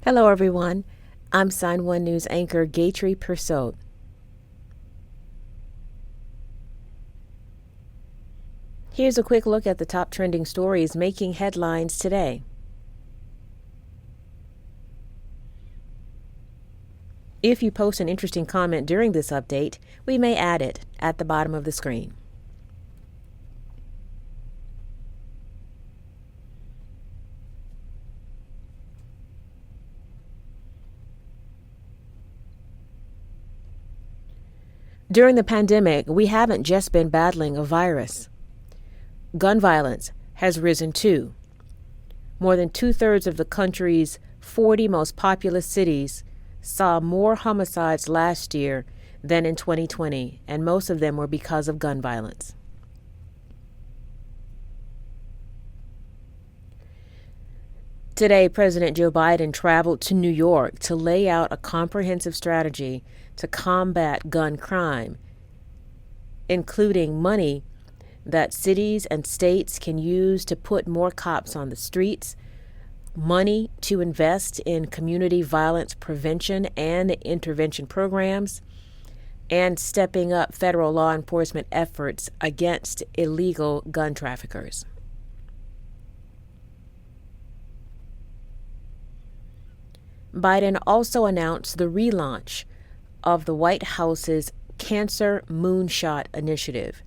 Hello, everyone. I'm Sign1News anchor Gayatri Persaud. Here's a quick look at the top trending stories making headlines today. If you post an interesting comment during this update, we may add it at the bottom of the screen. During the pandemic, we haven't just been battling a virus. Gun violence has risen too. More than 2/3 of the country's 40 most populous cities saw more homicides last year than in 2020, and most of them were because of gun violence. Today, President Joe Biden traveled to New York to lay out a comprehensive strategy to combat gun crime, including money that cities and states can use to put more cops on the streets, money to invest in community violence prevention and intervention programs, and stepping up federal law enforcement efforts against illegal gun traffickers. Biden also announced the relaunch of the White House's Cancer Moonshot Initiative.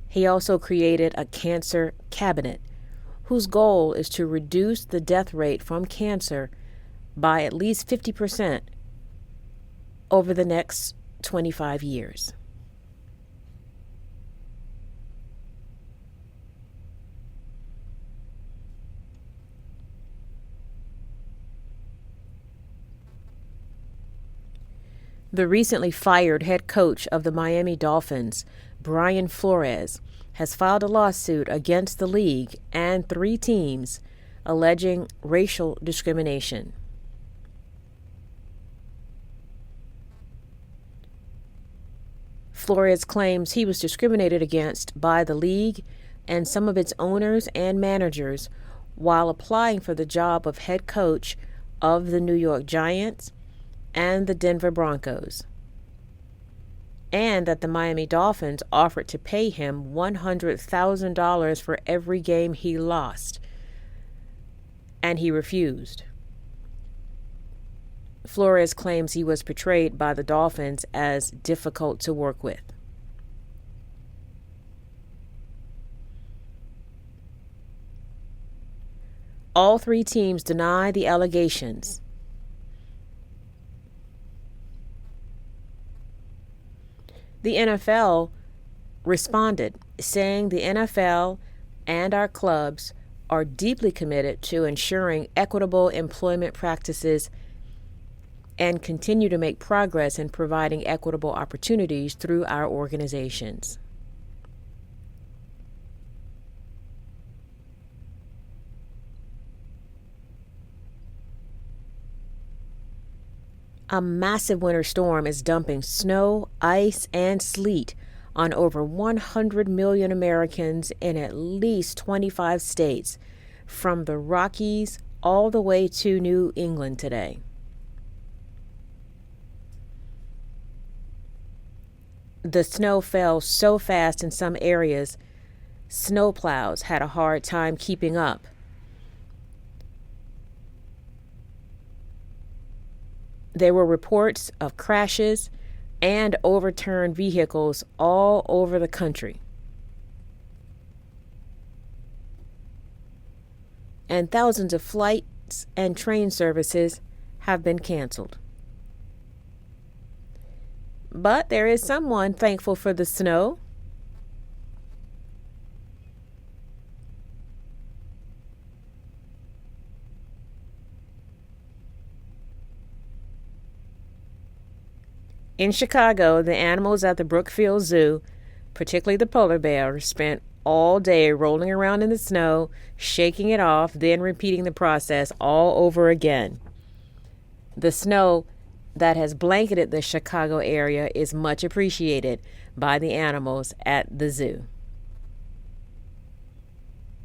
He also created a cancer cabinet, whose goal is to reduce the death rate from cancer by at least 50% over the next 25 years. The recently fired head coach of the Miami Dolphins, Brian Flores, has filed a lawsuit against the league and 3 teams alleging racial discrimination. Flores claims he was discriminated against by the league and some of its owners and managers while applying for the job of head coach of the New York Giants and the Denver Broncos, and that the Miami Dolphins offered to pay him $100,000 for every game he lost, and he refused. Flores claims he was portrayed by the Dolphins as difficult to work with. All 3 teams deny the allegations. The NFL responded, saying the NFL and our clubs are deeply committed to ensuring equitable employment practices and continue to make progress in providing equitable opportunities through our organizations. A massive winter storm is dumping snow, ice, and sleet on over 100 million Americans in at least 25 states, from the Rockies all the way to New England today. The snow fell so fast in some areas, snowplows had a hard time keeping up. There were reports of crashes and overturned vehicles all over the country. And thousands of flights and train services have been canceled. But there is someone thankful for the snow. In Chicago, the animals at the Brookfield Zoo, particularly the polar bears, spent all day rolling around in the snow, shaking it off, then repeating the process all over again. The snow that has blanketed the Chicago area is much appreciated by the animals at the zoo.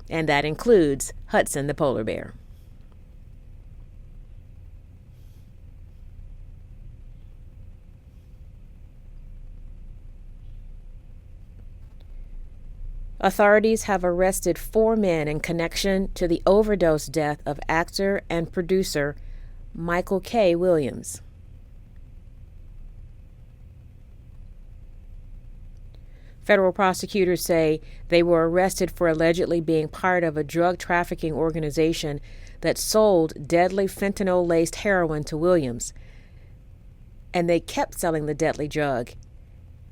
and that includes Hudson the polar bear. Authorities have arrested 4 men in connection to the overdose death of actor and producer Michael K. Williams. Federal prosecutors say they were arrested for allegedly being part of a drug trafficking organization that sold deadly fentanyl-laced heroin to Williams, and they kept selling the deadly drug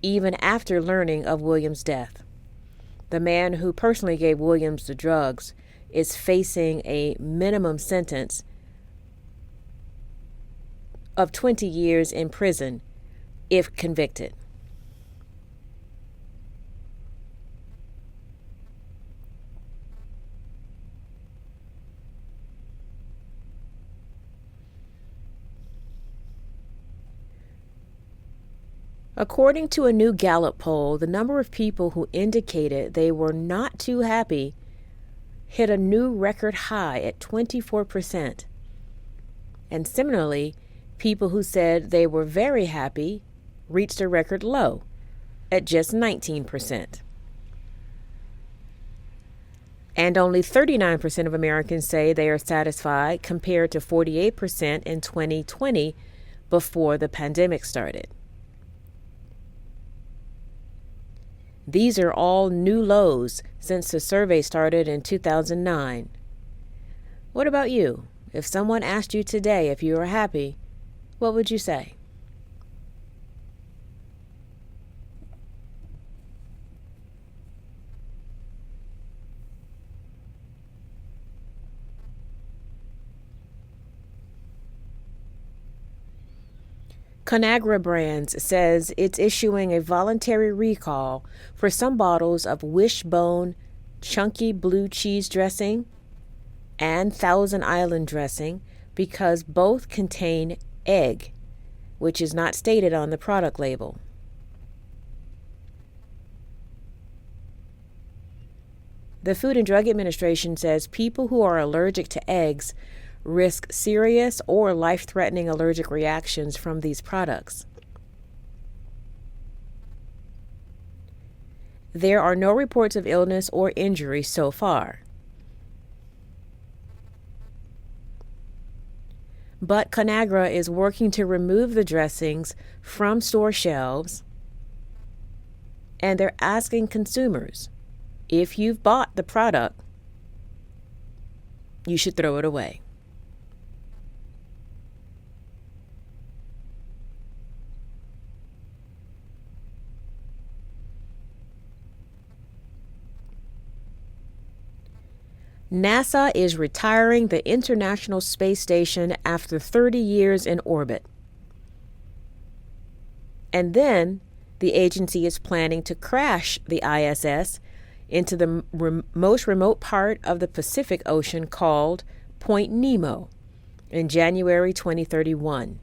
even after learning of Williams' death. The man who personally gave Williams the drugs is facing a minimum sentence of 20 years in prison if convicted. According to a new Gallup poll, the number of people who indicated they were not too happy hit a new record high at 24%. And similarly, people who said they were very happy reached a record low at just 19%. And only 39% of Americans say they are satisfied, compared to 48% in 2020 before the pandemic started. These are all new lows since the survey started in 2009. What about you? If someone asked you today if you were happy, what would you say? Conagra Brands says it's issuing a voluntary recall for some bottles of Wishbone chunky blue cheese dressing and Thousand Island dressing because both contain egg, which is not stated on the product label. The Food and Drug Administration says people who are allergic to eggs risk serious or life-threatening allergic reactions from these products. There are no reports of illness or injury so far. But Conagra is working to remove the dressings from store shelves, and they're asking consumers, if you've bought the product, you should throw it away. NASA is retiring the International Space Station after 30 years in orbit. And then the agency is planning to crash the ISS into the most remote part of the Pacific Ocean called Point Nemo in January 2031.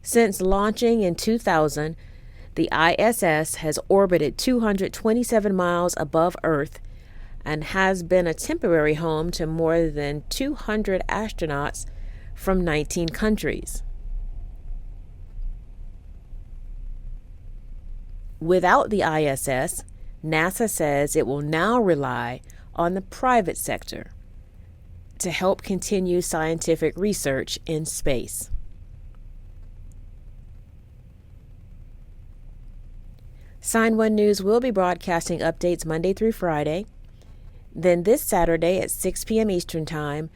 Since launching in 2000, the ISS has orbited 227 miles above Earth and has been a temporary home to more than 200 astronauts from 19 countries. Without the ISS, NASA says it will now rely on the private sector to help continue scientific research in space. Sign1News will be broadcasting updates Monday through Friday. Then this Saturday at 6 p.m. Eastern Time,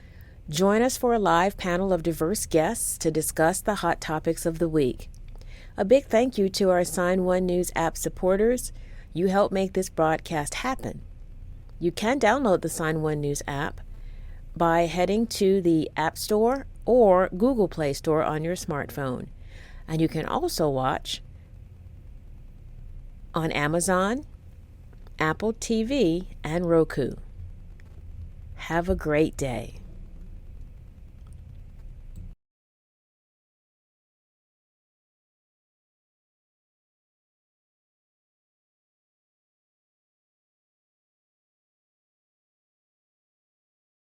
join us for a live panel of diverse guests to discuss the hot topics of the week. A big thank you to our Sign1News app supporters. You help make this broadcast happen. You can download the Sign1News app by heading to the App Store or Google Play Store on your smartphone. And you can also watch on Amazon, Apple TV, and Roku. Have a great day.